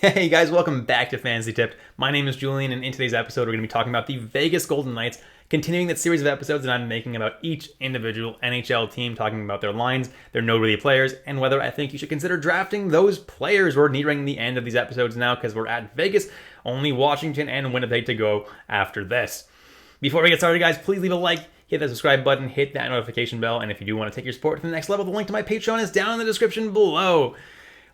Hey guys, welcome back to Fantasy Tipped. My name is Julian, and in today's episode, we're going to be talking about the Vegas Golden Knights, continuing that series of episodes that I'm making about each individual NHL team, talking about their lines, their noteworthy players, and whether I think you should consider drafting those players. We're nearing the end of these episodes now because we're at Vegas, only Washington and Winnipeg to go after this. Before we get started, guys, please leave a like, hit that subscribe button, hit that notification bell, and if you do want to take your sport to the next level, the link to my Patreon is down in the description below.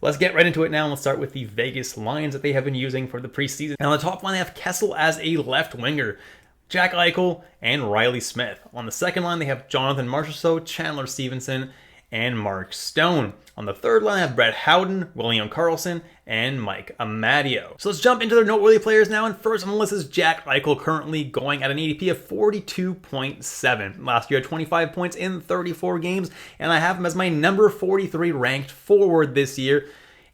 Let's get right into it now, and let's start with the Vegas lines that they have been using for the preseason. And on the top line, they have Kessel as a left winger, Jack Eichel, and Reilly Smith. On the second line, they have Jonathan Marchessault, Chandler Stephenson, and Mark Stone. On the third line, they have Brett Howden, William Karlsson, and Mike Amadio. So let's jump into their noteworthy players now, and first on the list is Jack Eichel, currently going at an ADP of 42.7. Last year, 25 points in 34 games, and I have him as my number 43 ranked forward this year.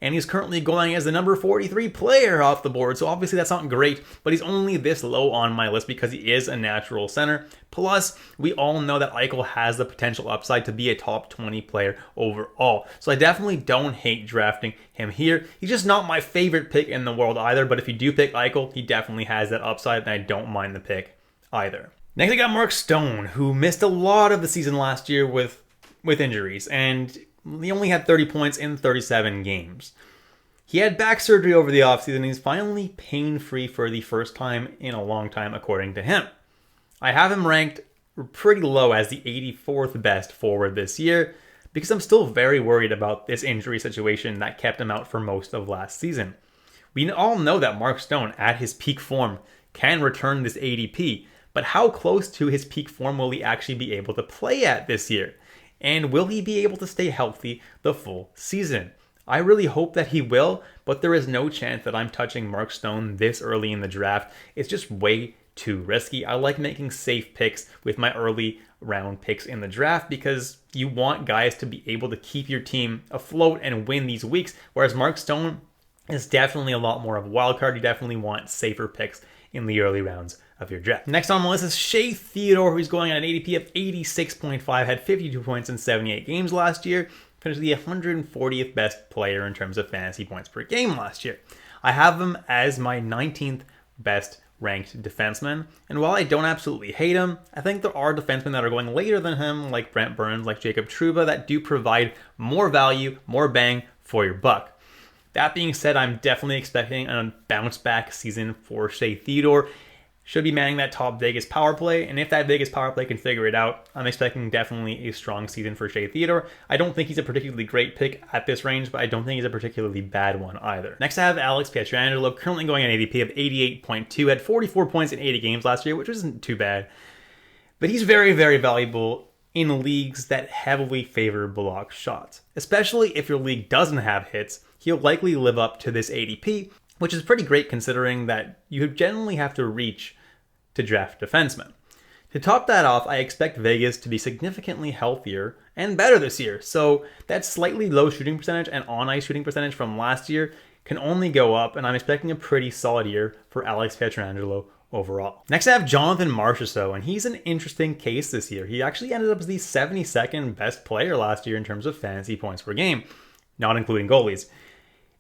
And he's currently going as the number 43 player off the board. So obviously that's not great, but he's only this low on my list because he is a natural center. Plus, we all know that Eichel has the potential upside to be a top 20 player overall. So I definitely don't hate drafting him here. He's just not my favorite pick in the world either, but if you do pick Eichel, he definitely has that upside, and I don't mind the pick either. Next, I got Mark Stone, who missed a lot of the season last year with injuries, and he only had 30 points in 37 games. He had back surgery over the offseason, and he's finally pain-free for the first time in a long time, according to him. I have him ranked pretty low as the 84th best forward this year, because I'm still very worried about this injury situation that kept him out for most of last season. We all know that Mark Stone, at his peak form, can return this ADP, but how close to his peak form will he actually be able to play at this year? And will he be able to stay healthy the full season? I really hope that he will, but there is no chance that I'm touching Mark Stone this early in the draft. It's just way too risky. I like making safe picks with my early round picks in the draft because you want guys to be able to keep your team afloat and win these weeks, whereas Mark Stone is definitely a lot more of a wild card. You definitely want safer picks in the early rounds of your draft. Next on the list is Shea Theodore, who's going at an ADP of 86.5, had 52 points in 78 games last year, finished the 140th best player in terms of fantasy points per game last year. I have him as my 19th best ranked defenseman, and while I don't absolutely hate him, I think there are defensemen that are going later than him, like Brent Burns, like Jacob Trouba, that do provide more value, more bang for your buck. That being said, I'm definitely expecting a bounce back season for Shea Theodore. Should be manning that top Vegas power play, and if that Vegas power play can figure it out, I'm expecting definitely a strong season for Shea Theodore. I don't think he's a particularly great pick at this range, but I don't think he's a particularly bad one either. Next, I have Alex Pietrangelo, currently going at an ADP of 88.2, had 44 points in 80 games last year, which isn't too bad. But he's very, very valuable in leagues that heavily favor block shots. Especially if your league doesn't have hits, he'll likely live up to this ADP, which is pretty great considering that you generally have to reach to draft defensemen. To top that off, I expect Vegas to be significantly healthier and better this year, so that slightly low shooting percentage and on-ice shooting percentage from last year can only go up, and I'm expecting a pretty solid year for Alex Pietrangelo overall. Next, I have Jonathan Marchessault, and he's an interesting case this year. He actually ended up as the 72nd best player last year in terms of fantasy points per game, not including goalies.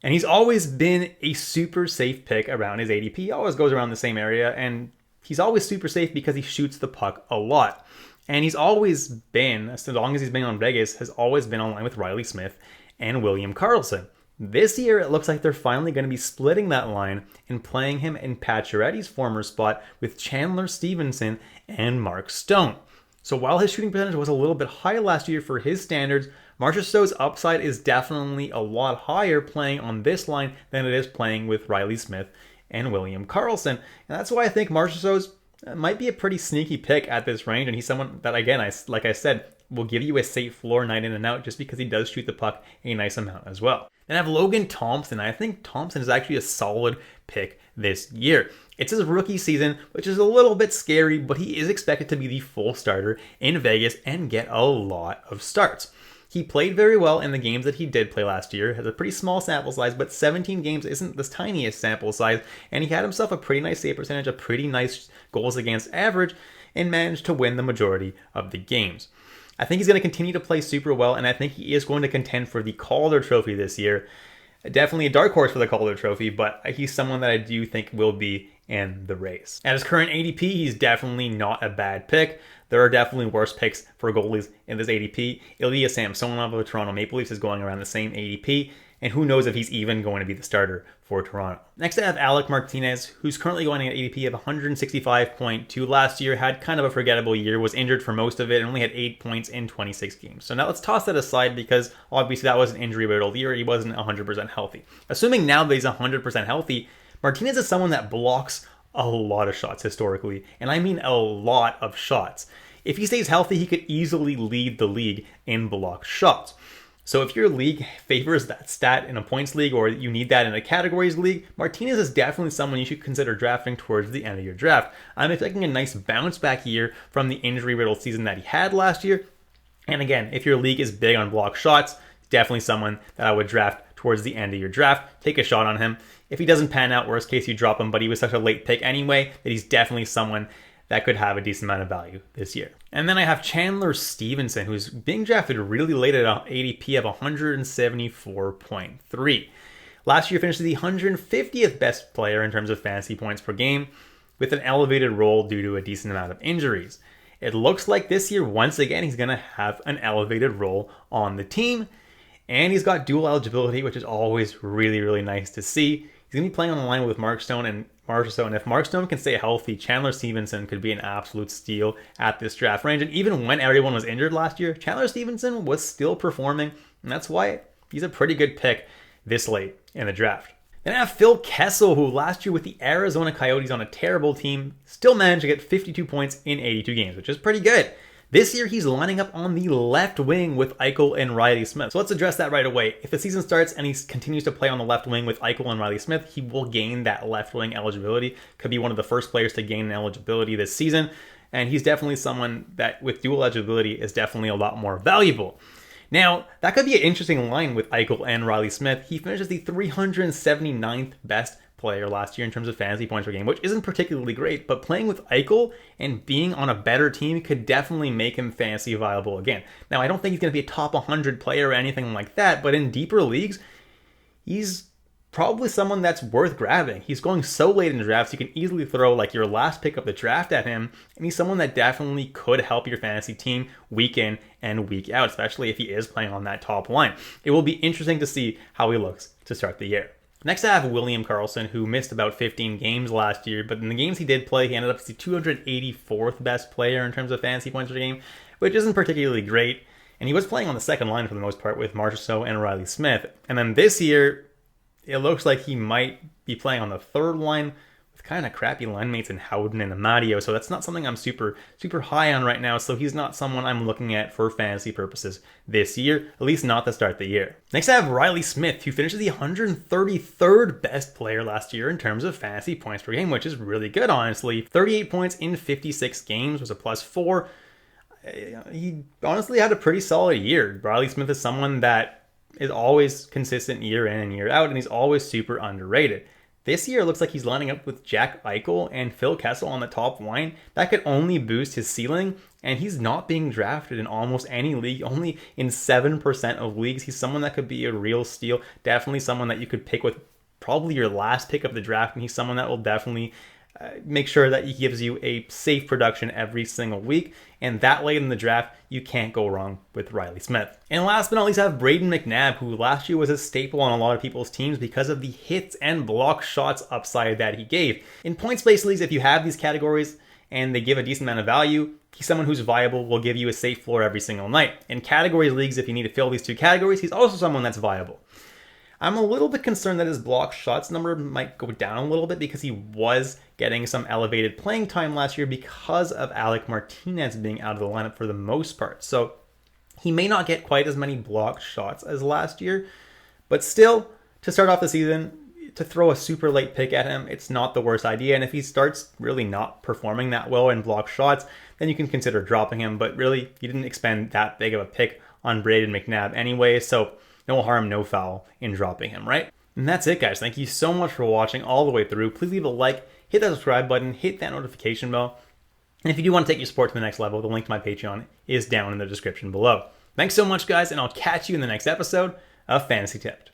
And he's always been a super safe pick around his ADP. He always goes around the same area, and he's always super safe because he shoots the puck a lot. And he's always been, as long as he's been on Vegas, has always been on line with Reilly Smith and William Karlsson. This year, it looks like they're finally going to be splitting that line and playing him in Pacioretty's former spot with Chandler Stephenson and Mark Stone. So while his shooting percentage was a little bit high last year for his standards, Marchessault's upside is definitely a lot higher playing on this line than it is playing with Reilly Smith and William Karlsson. And that's why I think Marchessault might be a pretty sneaky pick at this range. And he's someone that, again, like I said, will give you a safe floor night in and out just because he does shoot the puck a nice amount as well. Then I have Logan Thompson. I think Thompson is actually a solid pick this year. It's his rookie season, which is a little bit scary, but he is expected to be the full starter in Vegas and get a lot of starts. He played very well in the games that he did play last year. Has a pretty small sample size, but 17 games isn't the tiniest sample size, and he had himself a pretty nice save percentage, a pretty nice goals against average, and managed to win the majority of the games. I think he's going to continue to play super well, and I think he is going to contend for the Calder Trophy this year. Definitely a dark horse for the Calder Trophy, but he's someone that I do think will be in the race. At his current ADP, he's definitely not a bad pick. There are definitely worse picks for goalies in this ADP. Ilya Samsonov of the Toronto Maple Leafs is going around the same ADP, and who knows if he's even going to be the starter for Toronto. Next, I have Alec Martinez, who's currently going at ADP of 165.2. Last year, had kind of a forgettable year, was injured for most of it, and only had 8 points in 26 games. So now let's toss that aside because obviously that was an injury-riddled year. He wasn't 100% healthy. Assuming now that he's 100% healthy, Martinez is someone that blocks a lot of shots historically, and I mean a lot of shots. If he stays healthy, he could easily lead the league in blocked shots. So if your league favors that stat in a points league or you need that in a categories league, Martinez is definitely someone you should consider drafting towards the end of your draft. I'm expecting a nice bounce back year from the injury-riddled season that he had last year. And again, if your league is big on block shots, definitely someone that I would draft towards the end of your draft. Take a shot on him. If he doesn't pan out, worst case you drop him, but he was such a late pick anyway that he's definitely someone that could have a decent amount of value this year. And then I have Chandler Stephenson, who's being drafted really late at an ADP of 174.3. Last year finished the 150th best player in terms of fantasy points per game, with an elevated role due to a decent amount of injuries. It looks like this year, once again, he's going to have an elevated role on the team, and he's got dual eligibility, which is always really, really nice to see. He's going to be playing on the line with Marchessault, and if Marchessault can stay healthy, Chandler Stephenson could be an absolute steal at this draft range. And even when everyone was injured last year, Chandler Stephenson was still performing, and that's why he's a pretty good pick this late in the draft. Then I have Phil Kessel, who last year with the Arizona Coyotes on a terrible team, still managed to get 52 points in 82 games, which is pretty good. This year, he's lining up on the left wing with Eichel and Reilly Smith. So let's address that right away. If the season starts and he continues to play on the left wing with Eichel and Reilly Smith, he will gain that left wing eligibility. Could be one of the first players to gain eligibility this season. And he's definitely someone that with dual eligibility is definitely a lot more valuable. Now, that could be an interesting line with Eichel and Reilly Smith. He finishes the 379th best player last year in terms of fantasy points per game, which isn't particularly great, but playing with Eichel and being on a better team could definitely make him fantasy viable again. Now, I don't think he's going to be a top 100 player or anything like that, but in deeper leagues, he's probably someone that's worth grabbing. He's going so late in the drafts, you can easily throw like your last pick of the draft at him, and he's someone that definitely could help your fantasy team week in and week out, especially if he is playing on that top line. It will be interesting to see how he looks to start the year. Next, I have William Karlsson, who missed about 15 games last year, but in the games he did play, he ended up as the 284th best player in terms of fantasy points per game, which isn't particularly great. And he was playing on the second line for the most part with Marchessault and Reilly Smith. And then this year, it looks like he might be playing on the third line with kind of crappy line mates in Howden and Amadio, so that's not something I'm super high on right now, so he's not someone I'm looking at for fantasy purposes this year, at least not to start the year. Next, I have Reilly Smith, who finishes the 133rd best player last year in terms of fantasy points per game, which is really good, honestly. 38 points in 56 games was a +4. He honestly had a pretty solid year. Reilly Smith is someone that is always consistent year in and year out, and he's always super underrated. This year, it looks like he's lining up with Jack Eichel and Phil Kessel on the top line. That could only boost his ceiling, and he's not being drafted in almost any league, only in 7% of leagues. He's someone that could be a real steal, definitely someone that you could pick with probably your last pick of the draft, and he's someone that will definitely make sure that he gives you a safe production every single week. And that late in the draft, you can't go wrong with Reilly Smith. And last but not least, I have Brayden McNabb, who last year was a staple on a lot of people's teams because of the hits and block shots upside that he gave. In points-based leagues, if you have these categories and they give a decent amount of value, he's someone who's viable, will give you a safe floor every single night. In categories leagues, if you need to fill these two categories, he's also someone that's viable. I'm a little bit concerned that his block shots number might go down a little bit because he was getting some elevated playing time last year because of Alec Martinez being out of the lineup for the most part. So he may not get quite as many block shots as last year, but still, to start off the season, to throw a super late pick at him, it's not the worst idea. And if he starts really not performing that well in block shots, then you can consider dropping him. But really, you didn't expend that big of a pick on Brayden McNabb anyway, so no harm, no foul in dropping him, right? And that's it, guys. Thank you so much for watching all the way through. Please leave a like, hit that subscribe button, hit that notification bell. And if you do want to take your sport to the next level, the link to my Patreon is down in the description below. Thanks so much, guys, and I'll catch you in the next episode of Fantasy Tipped.